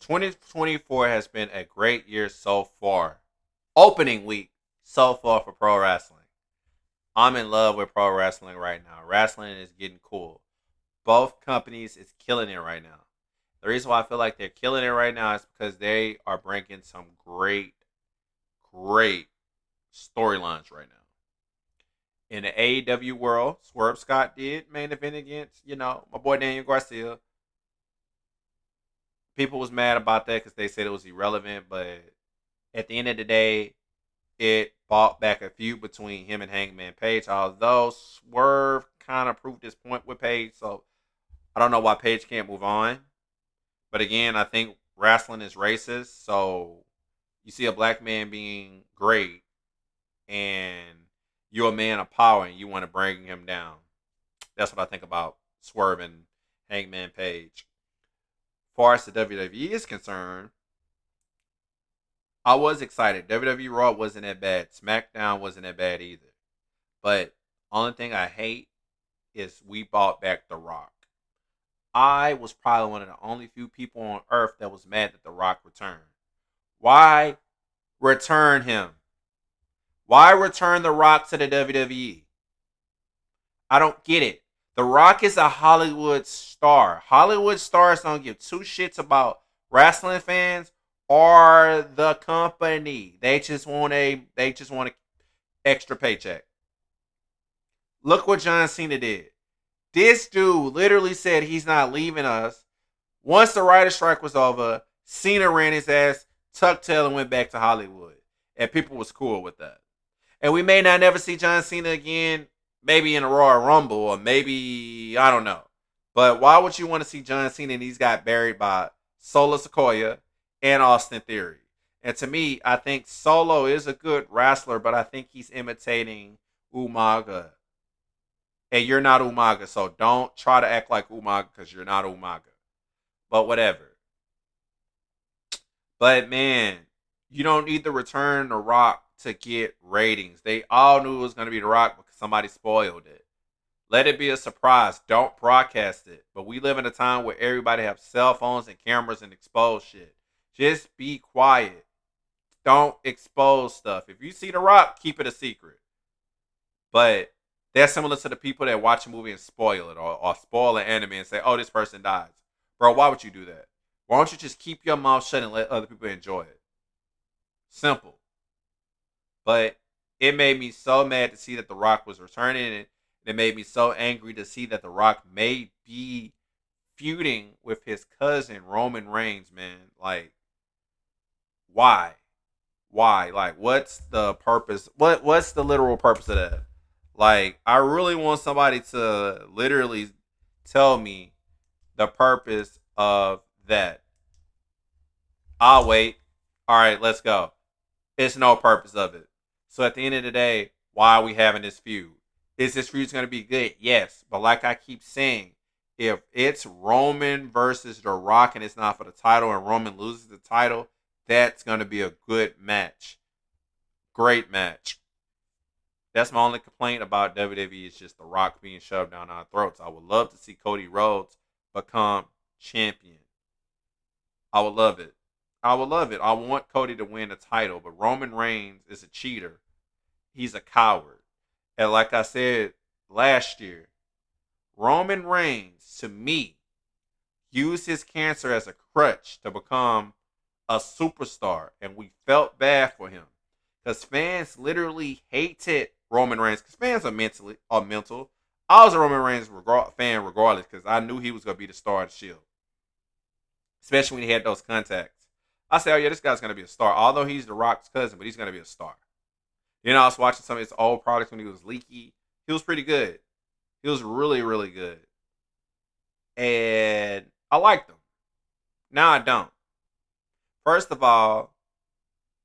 2024 has been a great year so far. Opening week so far for pro wrestling. I'm in love with pro wrestling right now. Wrestling is getting cool. Both companies is killing it right now. The reason why I feel like they're killing it right now is because they are bringing some great storylines right now. In the AEW world, Swerve Scott did main event against, my boy Daniel Garcia. People was mad about that because they said it was irrelevant, but at the end of the day, it brought back a feud between him and Hangman Page. Although Swerve kind of proved his point with Page, so I don't know why Page can't move on. But again, I think wrestling is racist, so you see a black man being great, and you're a man of power, and you want to bring him down. That's what I think about Swerve and Hangman Page. As far as the WWE is concerned, I was excited. WWE Raw wasn't that bad. SmackDown wasn't that bad either. But only thing I hate is we brought back The Rock. I was probably one of the only few people on earth that was mad that The Rock returned. Why return him? Why return The Rock to the WWE? I don't get it. The Rock is a Hollywood star. Hollywood stars don't give two shits about wrestling fans or the company. They just want a extra paycheck. Look what John Cena did. This dude literally said he's not leaving us. Once the writer's strike was over, Cena ran his ass, tucked tail, and went back to Hollywood. And people was cool with that. And we may not never see John Cena again, maybe in a Royal Rumble, or maybe, I don't know. But why would you want to see John Cena and he's got buried by Solo Sequoia and Austin Theory? And to me, I think Solo is a good wrestler, but I think he's imitating Umaga. And you're not Umaga, so don't try to act like Umaga because you're not Umaga. But whatever. But man, you don't need to return The Rock to get ratings. They all knew it was going to be The Rock because somebody spoiled it. Let it be a surprise. Don't broadcast it. But we live in a time where everybody have cell phones and cameras and expose shit. Just be quiet. Don't expose stuff. If you see The Rock, keep it a secret. But they're similar to the people that watch a movie and spoil it, or spoil an anime and say, oh, this person dies. Bro, why would you do that? Why don't you just keep your mouth shut and let other people enjoy it? Simple. But it made me so mad to see that The Rock was returning, and it made me so angry to see that The Rock may be feuding with his cousin Roman Reigns, man. Like, why? Why? Like, what's the purpose? What's the literal purpose of that? Like, I really want somebody to literally tell me the purpose of that. I'll wait. All right, let's go. It's no purpose of it. So at the end of the day, why are we having this feud? Is this feud going to be good? Yes. But like I keep saying, if it's Roman versus The Rock and it's not for the title and Roman loses the title, that's going to be a good match. Great match. That's my only complaint about WWE is just The Rock being shoved down our throats. I would love to see Cody Rhodes become champion. I would love it. I would love it. I want Cody to win the title, but Roman Reigns is a cheater. He's a coward. And like I said last year, Roman Reigns, to me, used his cancer as a crutch to become a superstar. And we felt bad for him. Because fans literally hated Roman Reigns. Because fans are mental. I was a Roman Reigns fan regardless because I knew he was going to be the star of the Shield. Especially when he had those contacts. I said, oh yeah, this guy's going to be a star. Although he's The Rock's cousin, but he's going to be a star. You know, I was watching some of his old products when he was leaky. He was pretty good. He was really, really good. And I liked him. Now I don't. First of all,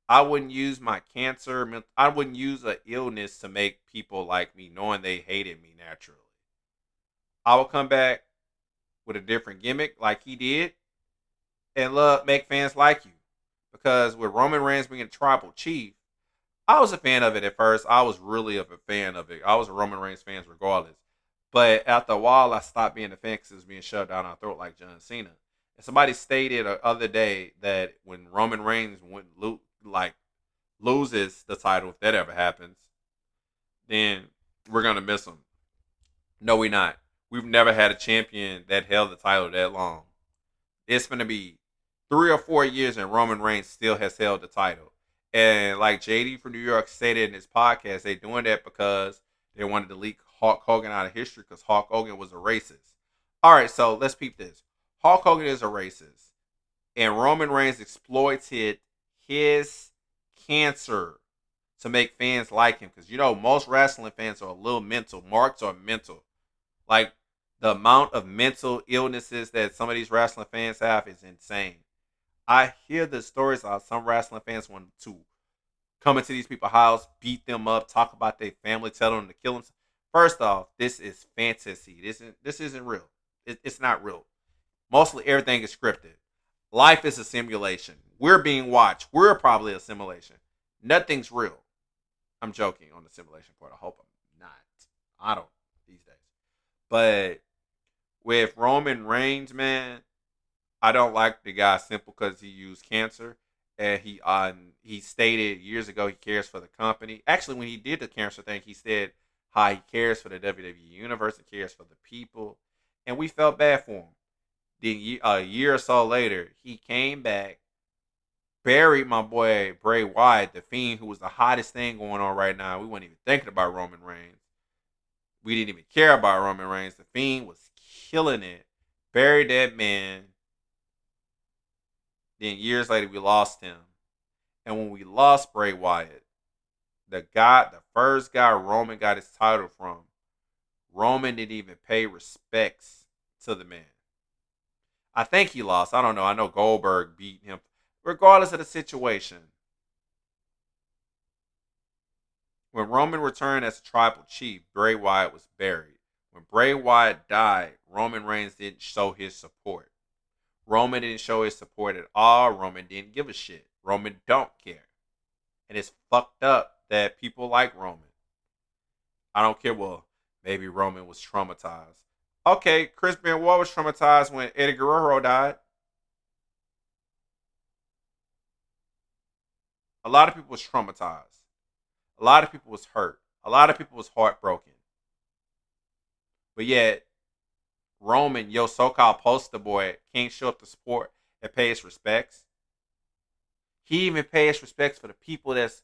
I wouldn't use my cancer. I wouldn't use an illness to make people like me, knowing they hated me naturally. I will come back with a different gimmick like he did and make fans like you. Because with Roman Reigns being tribal chief, I was a fan of it at first. I was really a fan of it. I was a Roman Reigns fan regardless. But after a while, I stopped being a fan because it was being shoved down our throat like John Cena. And somebody stated the other day that when Roman Reigns loses the title, if that ever happens, then we're gonna miss him. No, we not. We've never had a champion that held the title that long. It's gonna be 3 or 4 years, and Roman Reigns still has held the title. And like JD from New York stated in his podcast, they doing that because they wanted to leak Hulk Hogan out of history because Hulk Hogan was a racist. All right, so let's peep this. Hulk Hogan is a racist, and Roman Reigns exploited his cancer to make fans like him. Because most wrestling fans are a little mental. Marks are mental. Like the amount of mental illnesses that some of these wrestling fans have is insane. I hear the stories of some wrestling fans want to come into these people's house, beat them up, talk about their family, tell them to kill them. First off, this is fantasy. This isn't real. It's not real. Mostly everything is scripted. Life is a simulation. We're being watched. We're probably a simulation. Nothing's real. I'm joking on the simulation part. I hope I'm not. I don't these days. But with Roman Reigns, man, I don't like the guy simple because he used cancer, and he stated years ago he cares for the company. Actually, when he did the cancer thing, he said how he cares for the WWE universe and cares for the people, and we felt bad for him. Then a year or so later, he came back, buried my boy Bray Wyatt, the Fiend, who was the hottest thing going on right now. We weren't even thinking about Roman Reigns. We didn't even care about Roman Reigns. The Fiend was killing it. Buried that man. Then years later, we lost him. And when we lost Bray Wyatt, the first guy Roman got his title from, Roman didn't even pay respects to the man. I think he lost. I don't know. I know Goldberg beat him. Regardless of the situation, when Roman returned as a tribal chief, Bray Wyatt was buried. When Bray Wyatt died, Roman Reigns didn't show his support. Roman didn't show his support at all. Roman didn't give a shit. Roman don't care. And it's fucked up that people like Roman. I don't care. Well, maybe Roman was traumatized. Okay, Chris Benoit was traumatized when Eddie Guerrero died. A lot of people was traumatized. A lot of people was hurt. A lot of people was heartbroken. But yet, Roman, your so-called poster boy, can't show up to support and pay his respects. He even pays respects for the people that's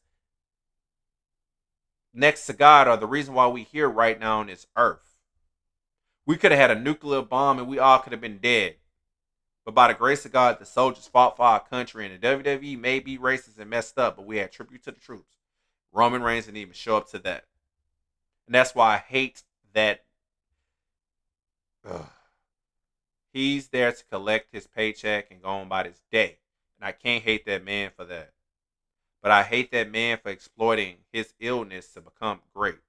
next to God or the reason why we here right now on this earth. We could have had a nuclear bomb and we all could have been dead. But by the grace of God, the soldiers fought for our country, and the WWE may be racist and messed up, but we had tribute to the troops. Roman Reigns didn't even show up to that. And that's why I hate that. Ugh. He's there to collect his paycheck and go on by his day. And I can't hate that man for that. But I hate that man for exploiting his illness to become great.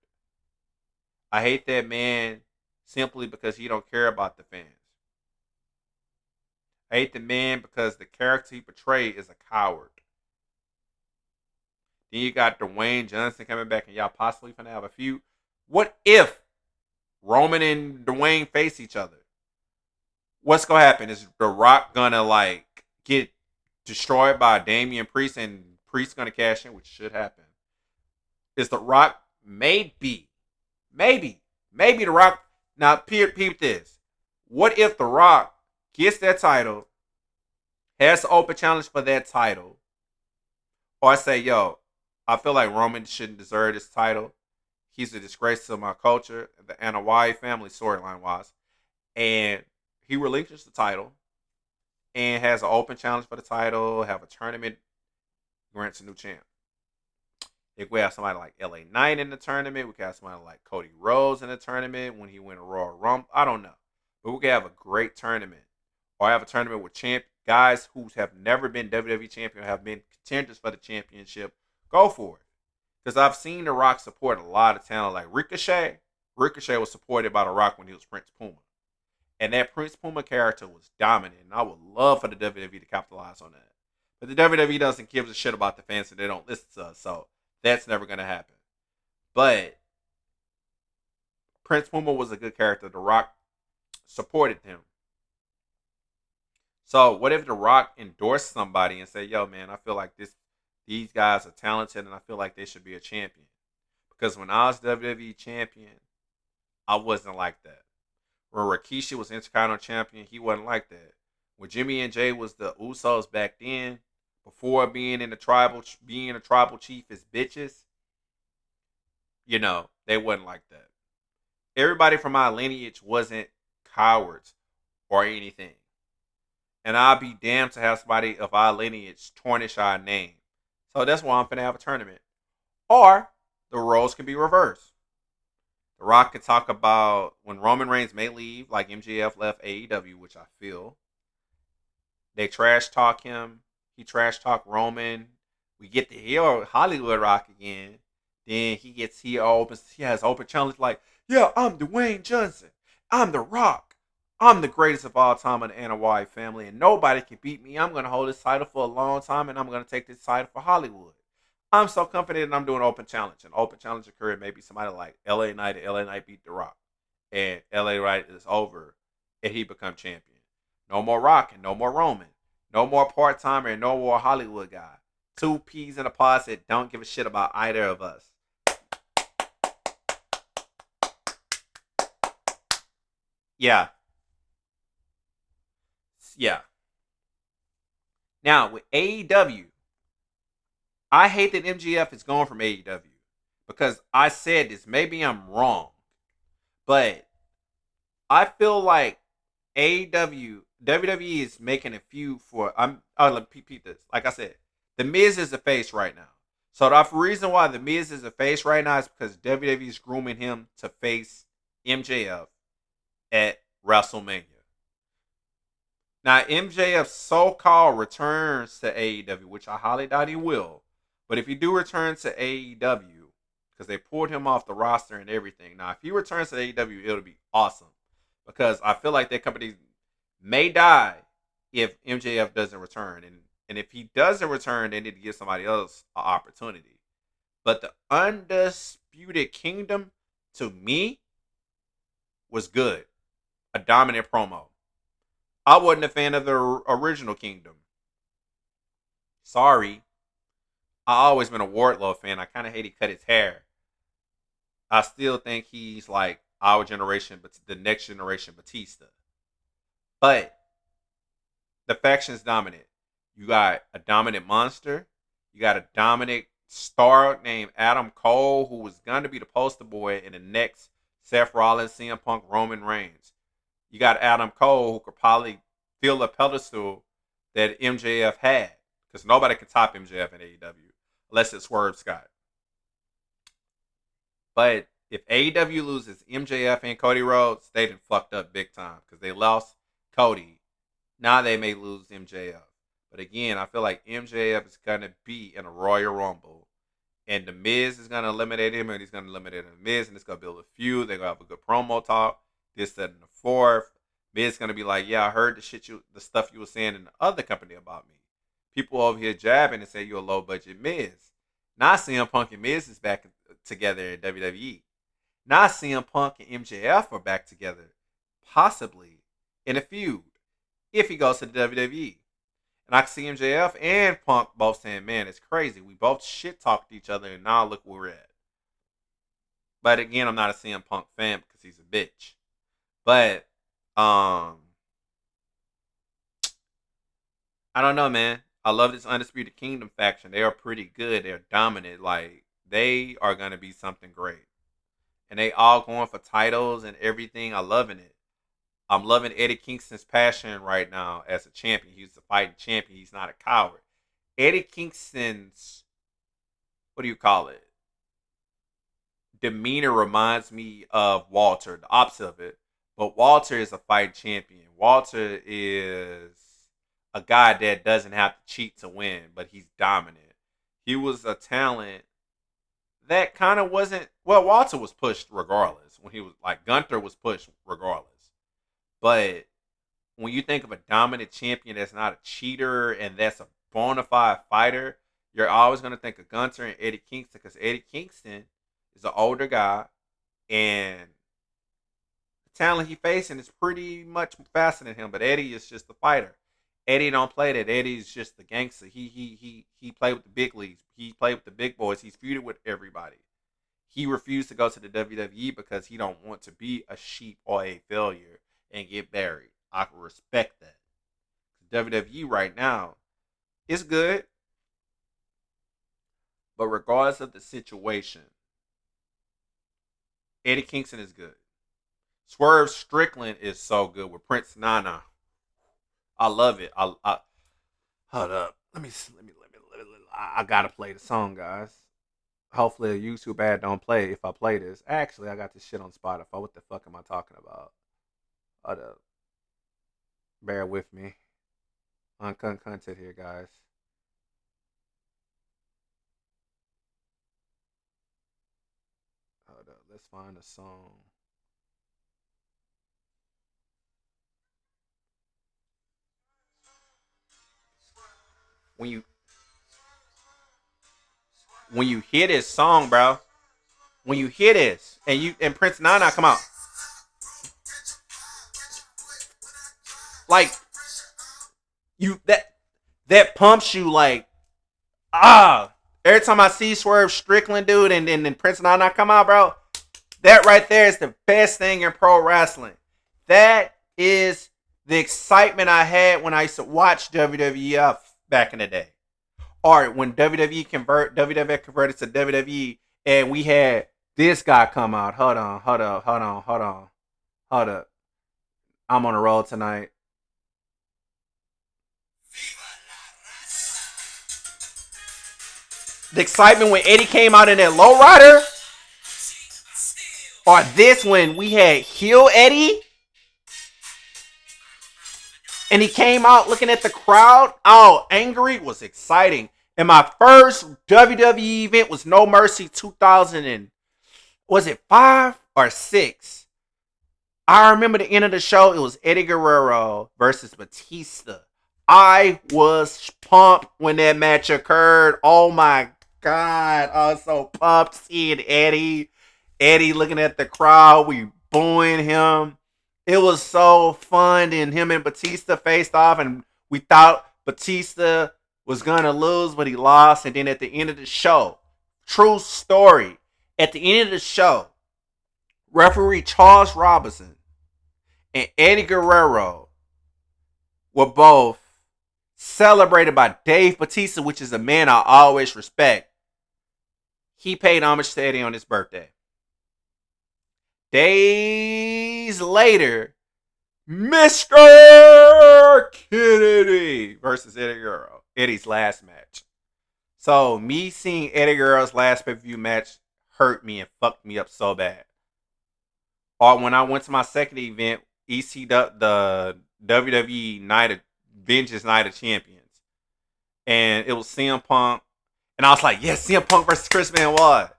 I hate that man simply because he don't care about the fans. I hate the man because the character he portrayed is a coward. Then you got Dwayne Johnson coming back and y'all possibly gonna have a feud. What if Roman and Dwayne face each other? What's gonna happen? Is The Rock gonna get destroyed by Damian Priest and Priest gonna cash in, which should happen? Is The Rock maybe The Rock now peep this? What if The Rock gets that title, has to open challenge for that title, or I say, yo, I feel like Roman shouldn't deserve this title. He's a disgrace to my culture, the Anoa'i family storyline wise, and he relinquished the title and has an open challenge for the title, have a tournament, grants a new champ. If we have somebody like LA Knight in the tournament, we could have somebody like Cody Rhodes in the tournament when he win a Royal Rumble. I don't know. But we could have a great tournament. Or have a tournament with guys who have never been WWE champion, have been contenders for the championship. Go for it. Because I've seen The Rock support a lot of talent like Ricochet. Ricochet was supported by The Rock when he was Prince Puma. And that Prince Puma character was dominant. And I would love for the WWE to capitalize on that. But the WWE doesn't give a shit about the fans and they don't listen to us. So that's never going to happen. But Prince Puma was a good character. The Rock supported him. So what if The Rock endorsed somebody and say, "Yo, man, I feel like these guys are talented, and I feel like they should be a champion." Because when I was WWE champion, I wasn't like that. When Rikishi was Intercontinental champion, he wasn't like that. When Jimmy and Jay was the Usos back then, before being a tribal chief as bitches, they wasn't like that. Everybody from my lineage wasn't cowards or anything. And I'll be damned to have somebody of our lineage tarnish our name. So that's why I'm finna have a tournament. Or the roles can be reversed. The Rock could talk about when Roman Reigns may leave, like MJF left AEW, which I feel. They trash talk him. He trash talk Roman. We get to hear Hollywood Rock again. Then he has open challenge like, yeah, I'm Dwayne Johnson. I'm The Rock. I'm the greatest of all time in the Anoa'i family, and nobody can beat me. I'm gonna hold this title for a long time, and I'm gonna take this title for Hollywood. I'm so confident I'm doing open challenge. And open challenge occurred maybe somebody like LA Knight, and LA Knight beat The Rock. And LA Knight is over and he become champion. No more Rock and no more Roman. No more part timer and no more Hollywood guy. Two peas in a pod that don't give a shit about either of us. Yeah. Yeah. Now with AEW, I hate that MGF is going from AEW because I said this. Maybe I'm wrong, but I feel like WWE is making a feud for. I'll repeat this. Like I said, the Miz is the face right now. So the reason why the Miz is the face right now is because WWE is grooming him to face MJF at WrestleMania. Now MJF so-called returns to AEW, which I highly doubt he will. But if he do return to AEW, because they pulled him off the roster and everything. Now if he returns to AEW, it'll be awesome because I feel like that company may die if MJF doesn't return. And if he doesn't return, they need to give somebody else an opportunity. But the Undisputed Kingdom, to me, was good. A dominant promo. I wasn't a fan of the original Kingdom. Sorry. I always been a Wardlow fan. I kind of hate he cut his hair. I still think he's like our generation, but the next generation Batista. But the faction's dominant. You got a dominant monster. You got a dominant star named Adam Cole, who was going to be the poster boy in the next Seth Rollins, CM Punk, Roman Reigns. You got Adam Cole, who could probably fill a pedestal that MJF had, because nobody can top MJF in AEW unless it's Swerve Scott. But if AEW loses MJF and Cody Rhodes, they done fucked up big time because they lost Cody. Now they may lose MJF. But again, I feel like MJF is going to be in a Royal Rumble. And The Miz is going to eliminate him, and he's going to eliminate The Miz, and it's going to build a feud. They're going to have a good promo talk. This, that, and the fourth. Miz is going to be like, yeah, I heard the stuff you were saying in the other company about me. People over here jabbing and say you're a low budget Miz. Now CM Punk and Miz is back together in WWE. Now CM Punk and MJF are back together, possibly in a feud, if he goes to the WWE. And I can see MJF and Punk both saying, man, it's crazy. We both shit talked each other, and now look where we're at. But again, I'm not a CM Punk fan because he's a bitch. But I don't know, man. I love this Undisputed Kingdom faction. They are pretty good. They're dominant. Like, they are going to be something great. And they all going for titles and everything. I'm loving it. I'm loving Eddie Kingston's passion right now as a champion. He's a fighting champion. He's not a coward. Eddie Kingston's, what do you call it? Demeanor reminds me of Walter, the opposite of it. But Walter is a fighting champion. Walter is a guy that doesn't have to cheat to win, but he's dominant. He was a talent that kind of wasn't. Well, Walter was pushed regardless. When he was like Gunther was pushed regardless. But when you think of a dominant champion that's not a cheater and that's a bona fide fighter, you're always going to think of Gunther and Eddie Kingston because Eddie Kingston is an older guy and the talent he facing is pretty much faster than him. But Eddie is just a fighter. Eddie don't play that. Eddie's just the gangster. He played with the big leagues. He played with the big boys. He's feuded with everybody. He refused to go to the WWE because he don't want to be a sheep or a failure and get buried. I can respect that. WWE right now is good, but regardless of the situation, Eddie Kingston is good. Swerve Strickland is so good with Prince Nana. I love it. I hold up. I gotta play the song, guys. Hopefully a YouTube ad don't play if I play this. Actually, I got this shit on Spotify. What the fuck am I talking about? Hold up. Bear with me. Uncut content here, guys. Hold up. Let's find a song. When you hear this song, bro, when you hear this and Prince Nana come out, like you that pumps you like every time I see Swerve Strickland, dude, and then Prince Nana come out, bro, that right there is the best thing in pro wrestling. That is the excitement I had when I used to watch WWF back in the day. Or when WWF converted to WWE, and we had this guy come out. Hold up. I'm on a roll tonight. The excitement when Eddie came out in that lowrider, or this when we had heel Eddie, and he came out looking at the crowd, all angry, was exciting. And my first WWE event was No Mercy 2000 and was it 5 or 6? I remember the end of the show. It was Eddie Guerrero versus Batista. I was pumped when that match occurred. Oh my God. I was so pumped seeing Eddie. Eddie looking at the crowd. We booing him. It was so fun. And him and Batista faced off. And we thought Batista was going to lose, but he lost. And then at the end of the show, true story, at the end of the show, referee Charles Robinson and Eddie Guerrero were both celebrated by Dave Batista, which is a man I always respect. He paid homage to Eddie on his birthday. Days later, Mr. Kennedy versus Eddie Guerrero. Eddie's last match. So me seeing Eddie Guerrero's last pay-per-view match hurt me and fucked me up so bad. Or when I went to my second event, the WWE Night of Vengeance Night of Champions, and it was CM Punk, and I was like, yes, CM Punk versus Chris Benoit.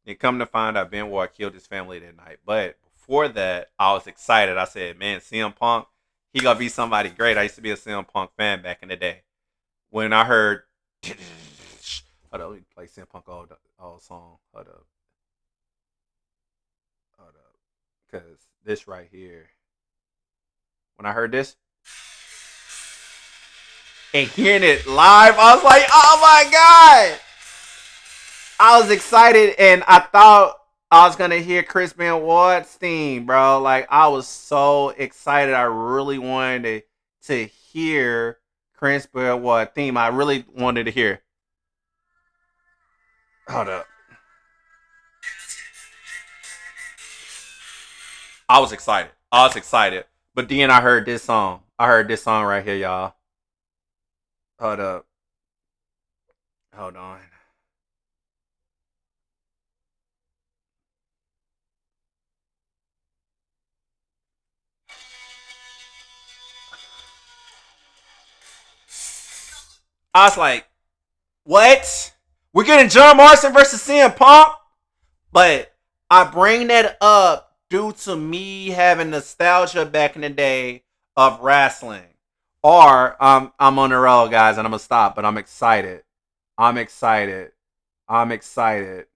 And come to find out, Benoit killed his family that night. But before that, I was excited. I said, man, CM Punk, he gonna be somebody great. I used to be a CM Punk fan back in the day. When I heard, hold up, let me play CM Punk old song. Hold up. Because this right here, when I heard this and hearing it live, I was like, oh my God. I was excited and I thought I was going to hear Chris Benoit's theme, bro. Like, I was so excited. I really wanted to hear Chris Benoit's theme. I really wanted to hear. Hold up. I was excited. But then I heard this song. I heard this song right here, y'all. Hold up. Hold on. I was like, what? We're getting John Morrison versus CM Punk? But I bring that up due to me having nostalgia back in the day of wrestling. Or I'm on the road, guys, and I'm gonna stop. But I'm excited. I'm excited. I'm excited.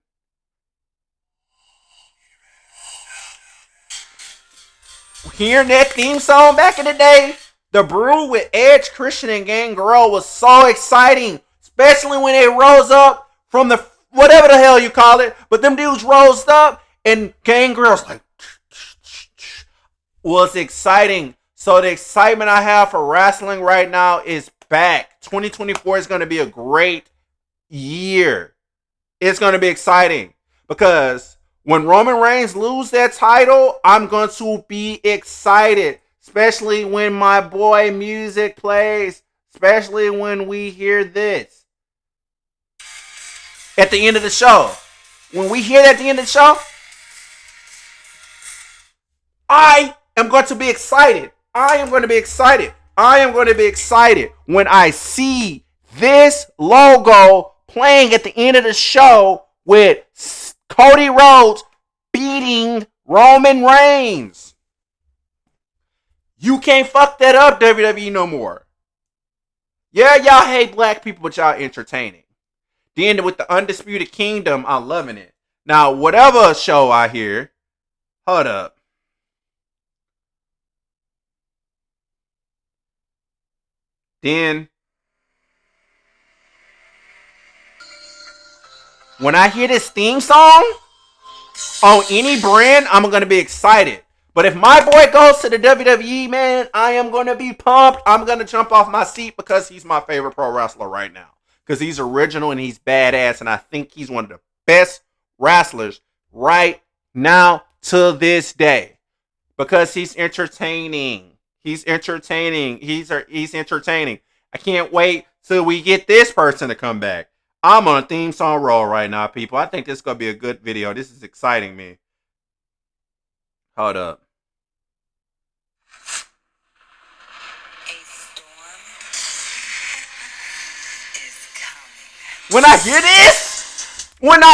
Hearing that theme song back in the day, The brew with Edge, Christian, and Gangrel was so exciting, especially when they rose up from the whatever the hell you call it. But them dudes rose up, and Gangrel's like was exciting. So the excitement I have for wrestling right now is back. 2024 is going to be a great year. It's going to be exciting because when Roman Reigns lose that title, I'm going to be excited, especially when my boy music plays, especially when we hear this at the end of the show. When we hear that at the end of the show, I am going to be excited. I am going to be excited. I am going to be excited when I see this logo playing at the end of the show with Cody Rhodes beating Roman Reigns. You can't fuck that up, WWE, no more. Yeah, y'all hate black people, but y'all entertaining. Then with the Undisputed Kingdom, I'm loving it. Now, whatever show I hear, hold up. Then, when I hear this theme song on any brand, I'm going to be excited. But if my boy goes to the WWE, man, I am going to be pumped. I'm going to jump off my seat because he's my favorite pro wrestler right now. Because he's original and he's badass. And I think he's one of the best wrestlers right now to this day. Because he's entertaining. He's entertaining. He's entertaining. I can't wait till we get this person to come back. I'm on a theme song roll right now, people. I think this is going to be a good video. This is exciting me. Hold up. When I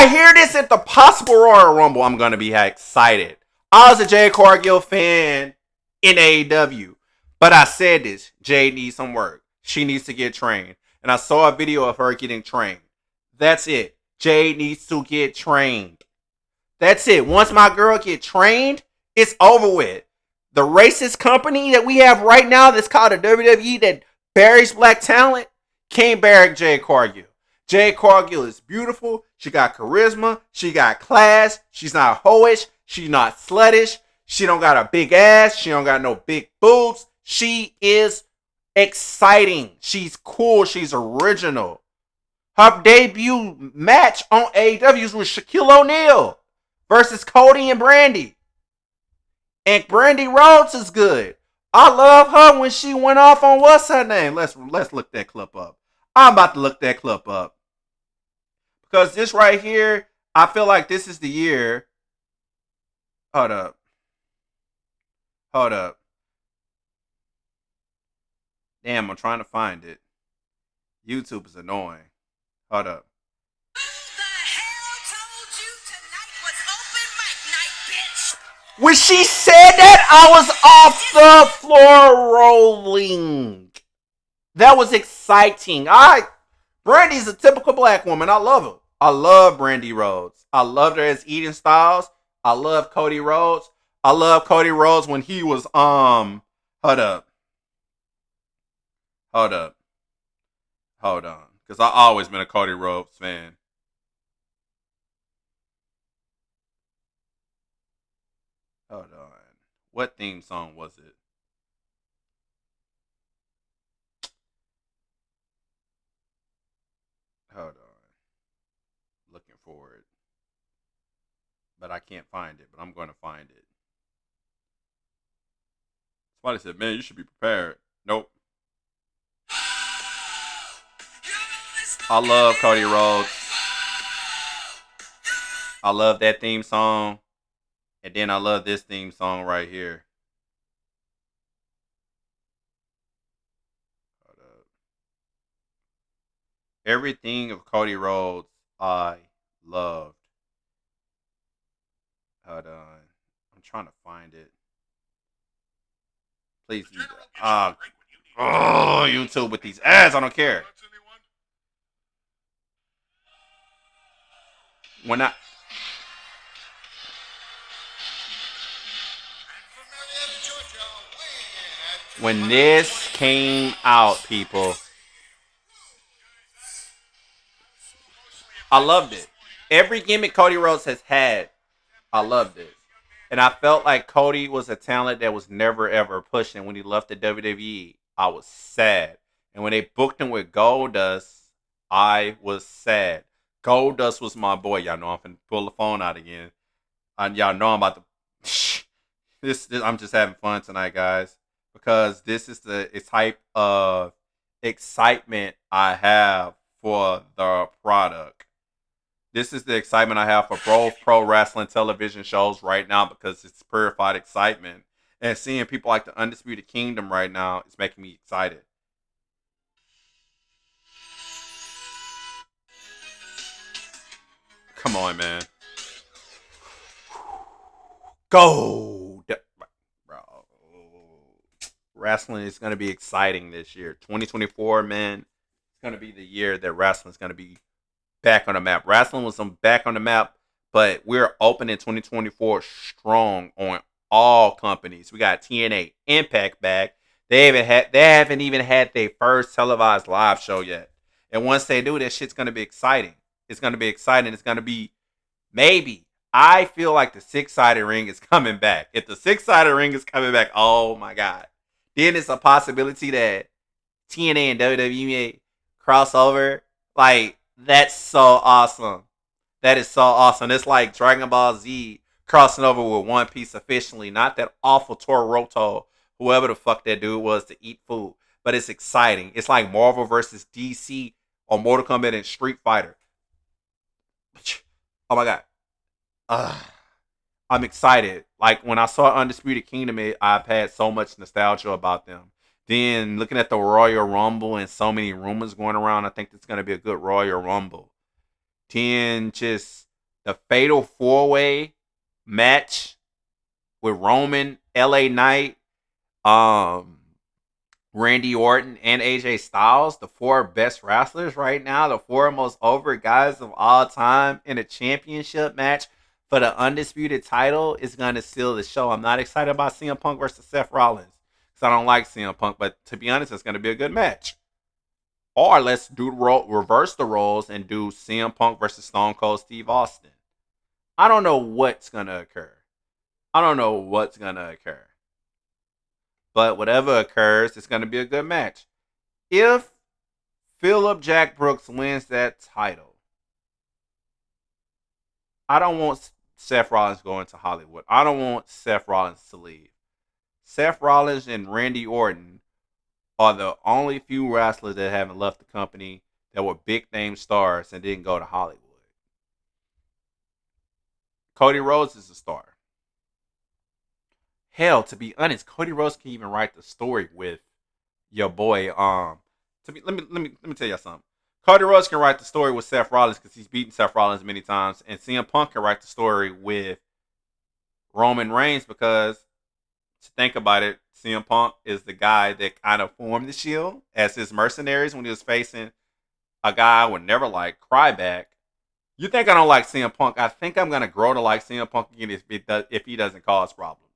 hear this at the possible Royal Rumble, I'm going to be excited. I was a Jade Cargill fan in AEW, but I said this, Jade needs some work. She needs to get trained. And I saw a video of her getting trained. That's it. Jade needs to get trained. That's it. Once my girl get trained, it's over with. The racist company that we have right now that's called the WWE that buries black talent can't bury Jade Cargill. Jade Cargill is beautiful. She got charisma. She got class. She's not hoish. She's not sluttish. She don't got a big ass. She don't got no big boobs. She is exciting. She's cool. She's original. Her debut match on AEW was Shaquille O'Neal versus Cody and Brandy. And Brandy Rhodes is good. I love her when she went off on what's her name. Let's look that clip up. I'm about to look that clip up. Because this right here, I feel like this is the year. Hold up. Hold up. Damn, I'm trying to find it. YouTube is annoying. Hold up. Who the hell told you tonight was open mic night, bitch? When she said that, I was off the floor rolling. That was exciting. Brandy's a typical black woman. I love her. I love Brandy Rhodes. I loved her as Eden Styles. I love Cody Rhodes. I love Cody Rhodes when he was hold up. Hold up. Hold on. Because I've always been a Cody Rhodes fan. Hold on. What theme song was it? Hold on. Looking for it. But I can't find it. But I'm going to find it. Somebody said, man, you should be prepared. Nope. I love Cody Rhodes. I love that theme song. And then I love this theme song right here. Everything of Cody Rhodes I loved. Hold on. I'm trying to find it. Please. YouTube with these ads. I don't care. When this came out, people. I loved it. Every gimmick Cody Rhodes has had, I loved it. And I felt like Cody was a talent that was never ever pushing. When he left the WWE, I was sad. And when they booked him with Goldust, I was sad. Goldust was my boy. Y'all know I'm finna pull the phone out again. And y'all know I'm about to. This I'm just having fun tonight, guys, because this is the type of excitement I have for the product. This is the excitement I have for both pro wrestling television shows right now because it's purified excitement. And seeing people like the Undisputed Kingdom right now is making me excited. Come on, man. Go! Bro. Wrestling is going to be exciting this year. 2024, man. It's going to be the year that wrestling is going to be back on the map. Wrestling was back on the map, but we're opening 2024 strong on all companies. We got TNA, Impact back. They haven't even had their first televised live show yet. And once they do, that shit's gonna be exciting. It's gonna be exciting. It's gonna be maybe. I feel like the six-sided ring is coming back. If the six-sided ring is coming back, oh my god. Then it's a possibility that TNA and WWE crossover. Like, that's so awesome. That is so awesome. It's like Dragon Ball Z crossing over with One Piece officially. Not that awful Toroto, whoever the fuck that dude was to eat food. But it's exciting. It's like Marvel versus DC or Mortal Kombat and Street Fighter. Oh my god. Ugh. I'm excited. Like when I saw Undisputed Kingdom, I've had so much nostalgia about them. Then looking at the Royal Rumble and so many rumors going around, I think it's going to be a good Royal Rumble. Then just the Fatal 4-Way match with Roman, LA Knight, um, Randy Orton, and AJ Styles, the four best wrestlers right now, the four most over guys of all time in a championship match for the undisputed title is going to seal the show. I'm not excited about CM Punk versus Seth Rollins because I don't like CM Punk, but to be honest, it's going to be a good match. Or let's do reverse the roles and do CM Punk versus Stone Cold Steve Austin. I don't know what's going to occur. I don't know what's going to occur. But whatever occurs, it's going to be a good match. If Philip Jack Brooks wins that title, I don't want Seth Rollins going to Hollywood. I don't want Seth Rollins to leave. Seth Rollins and Randy Orton are the only few wrestlers that haven't left the company that were big name stars and didn't go to Hollywood. Cody Rhodes is a star. Hell, to be honest, Cody Rhodes can even write the story with your boy. Let me tell you something. Cody Rhodes can write the story with Seth Rollins because he's beaten Seth Rollins many times, and CM Punk can write the story with Roman Reigns because, to think about it, CM Punk is the guy that kind of formed the Shield as his mercenaries when he was facing a guy I would never like, Cryback. You think I don't like CM Punk? I think I'm gonna grow to like CM Punk again if he doesn't cause problems.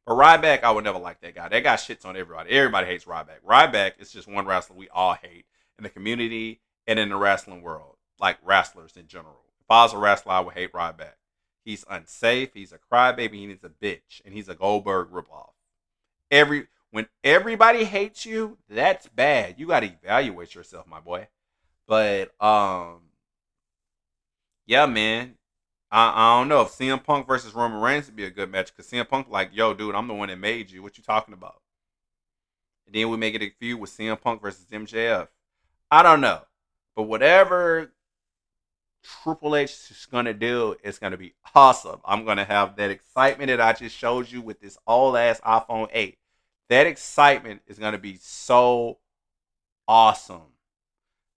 But Ryback, I would never like that guy. That guy shits on everybody. Everybody hates Ryback. Ryback is just one wrestler we all hate in the community and in the wrestling world, like wrestlers in general. If I was a wrestler, I would hate Ryback. He's unsafe. He's a crybaby. He's a bitch, and he's a Goldberg ripoff. When everybody hates you, that's bad. You got to evaluate yourself, my boy. But yeah, man. I don't know if CM Punk versus Roman Reigns would be a good match because CM Punk like, yo, dude, I'm the one that made you. What you talking about? And then we make it a feud with CM Punk versus MJF. I don't know, but whatever Triple H is gonna do, it's gonna be awesome. I'm gonna have that excitement that I just showed you with this old ass iPhone 8. That excitement is gonna be so awesome.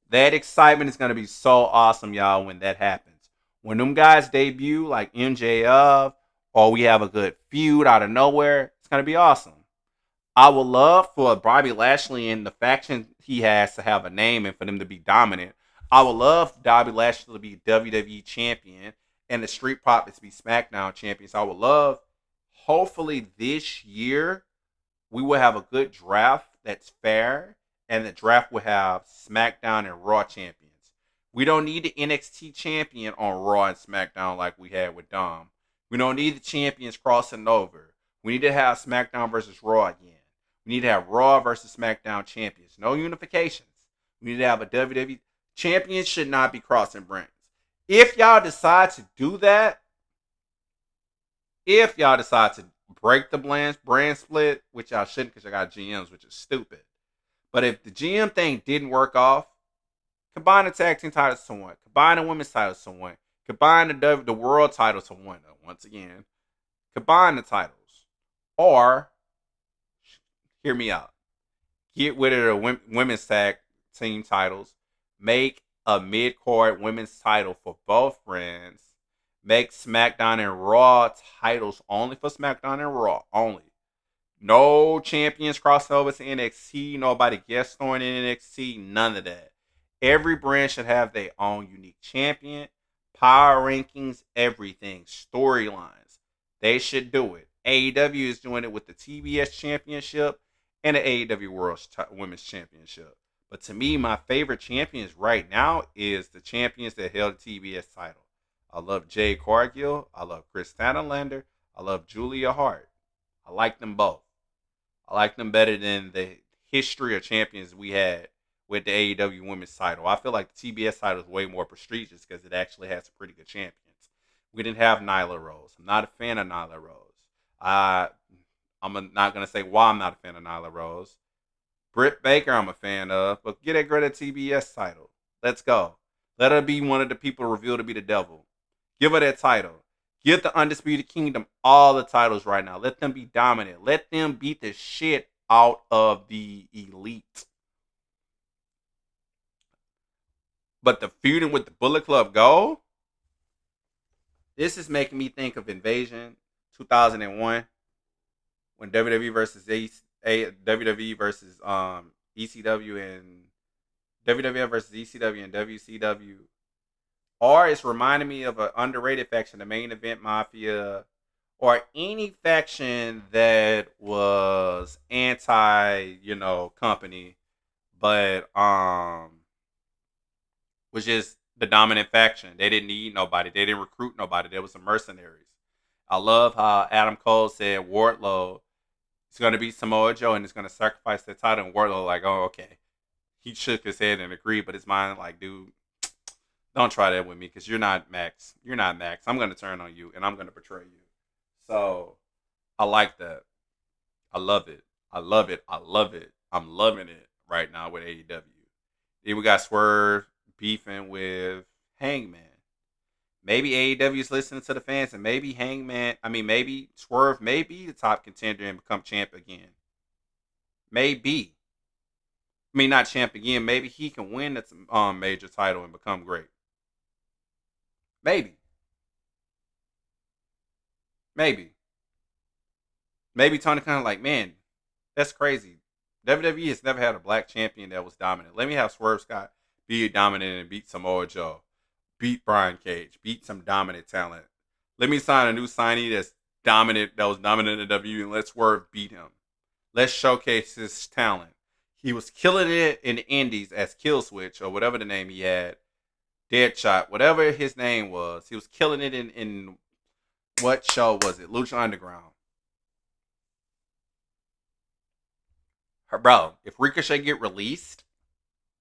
That excitement is gonna be so awesome, y'all, when that happens. When them guys debut, like MJF, or we have a good feud out of nowhere, it's gonna be awesome. I would love for Bobby Lashley and the faction he has to have a name and for them to be dominant. I would love Bobby Lashley to be WWE champion and the Street Profits to be SmackDown champions. I would love, hopefully this year, we will have a good draft that's fair, and the draft will have SmackDown and Raw champions. We don't need the NXT champion on Raw and SmackDown like we had with Dom. We don't need the champions crossing over. We need to have SmackDown versus Raw again. We need to have Raw versus SmackDown champions. No unifications. We need to have a WWE champions should not be crossing brands. If y'all decide to do that, if y'all decide to break the brand split, which y'all shouldn't because y'all got GMs, which is stupid. But if the GM thing didn't work off, combine the tag team titles to one, combine the women's titles to one, combine the world title to one. Once again, combine the titles, or hear me out. Get rid of the women's tag team titles. Make a mid-card women's title for both brands. Make SmackDown and Raw titles only for SmackDown and Raw only. No champions crossover to NXT. Nobody guest starring in NXT. None of that. Every brand should have their own unique champion. Power rankings, everything. Storylines. They should do it. AEW is doing it with the TBS Championship and the AEW World Women's Championship. But to me, my favorite champions right now is the champions that held the TBS title. I love Jade Cargill. I love Chris Lander. I love Julia Hart. I like them both. I like them better than the history of champions we had with the AEW Women's title. I feel like the TBS title is way more prestigious because it actually has some pretty good champions. We didn't have Nyla Rose. I'm not a fan of Nyla Rose. I'm not going to say why I'm not a fan of Nyla Rose. Britt Baker I'm a fan of, but get that girl the TBS title. Let's go. Let her be one of the people revealed to be the devil. Give her that title. Give the Undisputed Kingdom all the titles right now. Let them be dominant. Let them beat the shit out of the Elite. But the feuding with the Bullet Club Gold, this is making me think of Invasion 2001 when WWE versus WWE versus ECW and WWF versus ECW and WCW. Or it's reminding me of an underrated faction, the Main Event Mafia, or any faction that was anti, company, but was just the dominant faction. They didn't need nobody. They didn't recruit nobody. There was some mercenaries. I love how Adam Cole said Wardlow is going to beat Samoa Joe and is going to sacrifice the title. And Wardlow like, oh, okay. He shook his head and agreed, but his mind like, dude, don't try that with me because you're not Max. You're not Max. I'm going to turn on you and I'm going to betray you. So I like that. I love it. I love it. I love it. I'm loving it right now with AEW. Then we got Swerve beefing with Hangman. Maybe AEW is listening to the fans and maybe maybe Swerve may be the top contender and become champ again. Maybe. Not champ again. Maybe he can win the major title and become great. Maybe. Maybe. Maybe Tony Khan like, man, that's crazy. WWE has never had a black champion that was dominant. Let me have Swerve Scott be dominant and beat Samoa Joe. Beat Brian Cage. Beat some dominant talent. Let me sign a new signee that was dominant in WWE, and let Swerve beat him. Let's showcase his talent. He was killing it in the indies as Killswitch or whatever the name he had. Deadshot, whatever his name was. He was killing it in what show was it? Lucha Underground. Bro, if Ricochet get released,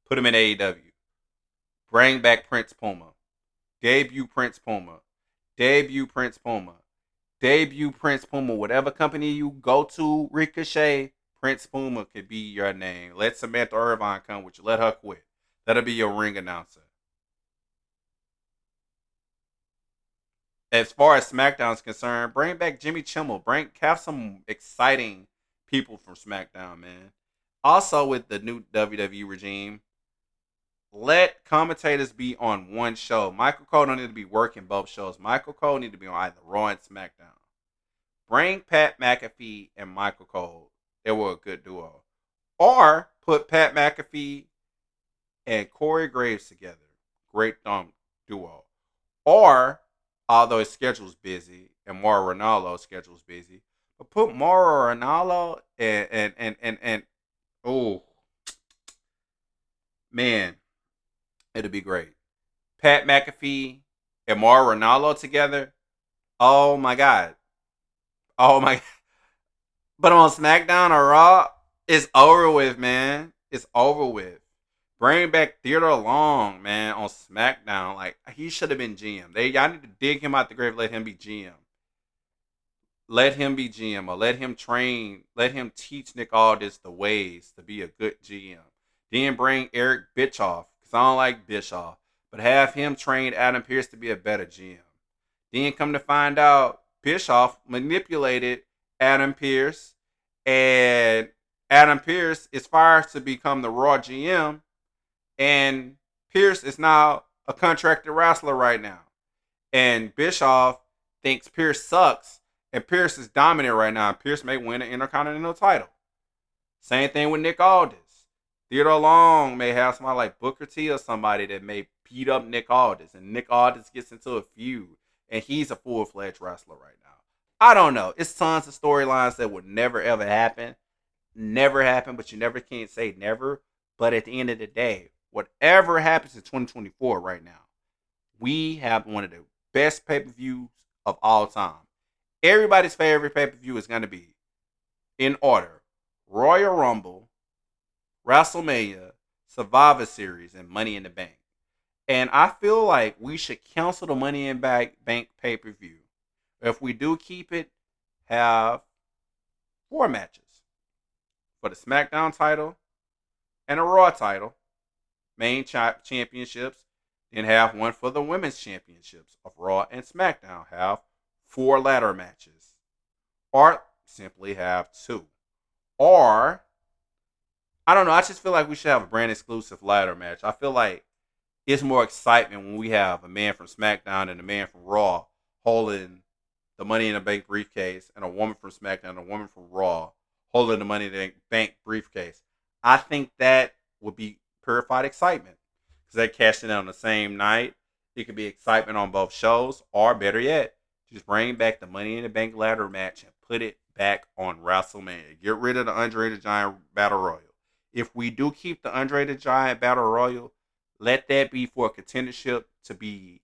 put him in AEW. Bring back Prince Puma. Debut Prince Puma. Debut Prince Puma. Debut Prince Puma. Whatever company you go to, Ricochet, Prince Puma could be your name. Let Samantha Irvine come with you. Let her quit. Let her be your ring announcer. As far as SmackDown is concerned, bring back Jimmy Kimmel. Have some exciting people from SmackDown, man. Also, with the new WWE regime, let commentators be on one show. Michael Cole don't need to be working both shows. Michael Cole need to be on either Raw and SmackDown. Bring Pat McAfee and Michael Cole. They were a good duo. Or put Pat McAfee and Corey Graves together. Great duo. Or, although his schedule's busy and Mauro Ranallo's schedule's busy, but put Mauro Ranallo and Oh, man, it'll be great. Pat McAfee and Mauro Ronaldo together. Oh my god. Oh my. But on SmackDown or Raw, it's over with, man. It's over with. Bring back Theodore Long, man, on SmackDown. Like he should have been GM. Y'all need to dig him out the grave. Let him be GM. Let him be GM or let him train. Let him teach Nick Aldis the ways to be a good GM. Then bring Eric Bischoff because I don't like Bischoff, but have him train Adam Pearce to be a better GM. Then come to find out, Bischoff manipulated Adam Pearce, and Adam Pearce is fired to become the Raw GM, and Pearce is now a contracted wrestler right now. And Bischoff thinks Pearce sucks, and Pearce is dominant right now. And Pearce may win an Intercontinental title. Same thing with Nick Aldis. Theodore Long may have somebody like Booker T or somebody that may beat up Nick Aldis, and Nick Aldis gets into a feud, and he's a full-fledged wrestler right now. I don't know. It's tons of storylines that would never ever happen. Never happen, but you never can't say never. But at the end of the day, whatever happens in 2024 right now, we have one of the best pay-per-views of all time. Everybody's favorite pay-per-view is going to be, in order, Royal Rumble, WrestleMania, Survivor Series, and Money in the Bank. And I feel like we should cancel the Money in Bank pay-per-view. If we do keep it, have 4 matches for the SmackDown title and a Raw title, main championships, then have one for the women's championships of Raw and SmackDown. Have 4 ladder matches. Or simply have 2. Or, I don't know, I just feel like we should have a brand exclusive ladder match. I feel like it's more excitement when we have a man from SmackDown and a man from Raw holding the Money in the Bank briefcase, and a woman from SmackDown and a woman from Raw holding the Money in the Bank briefcase. I think that would be purified excitement because they cashed it on the same night. It could be excitement on both shows, or better yet, just bring back the Money in the Bank ladder match and put it back on WrestleMania. Get rid of the Andre the Giant Battle Royal. If we do keep the Andre the Giant Battle Royal, let that be for a contendership to be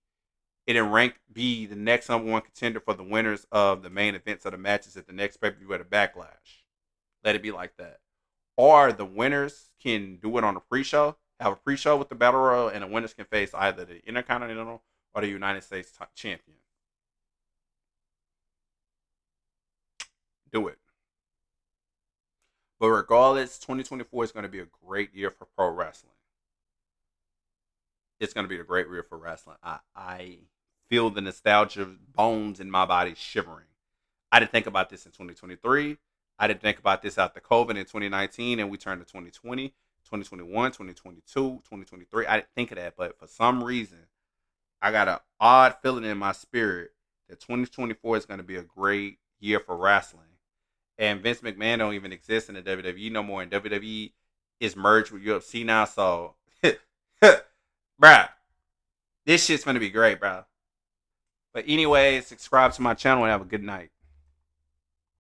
it in rank be the next number 1 contender for the winners of the main events of the matches at the next pay-per-view at a Backlash. Let it be like that. Or the winners can do it on a pre-show, have a pre-show with the Battle Royal, and the winners can face either the Intercontinental or the United States champion. Do it. But regardless, 2024 is going to be a great year for pro wrestling. It's going to be a great year for wrestling. I feel the nostalgia bones in my body shivering. I didn't think about this in 2023. I didn't think about this after COVID in 2019, and we turned to 2020, 2021, 2022, 2023. I didn't think of that, but for some reason, I got an odd feeling in my spirit that 2024 is going to be a great year for wrestling. And Vince McMahon don't even exist in the WWE no more, and WWE is merged with UFC now, so bruh, this shit's going to be great, bruh. But anyway, subscribe to my channel and have a good night.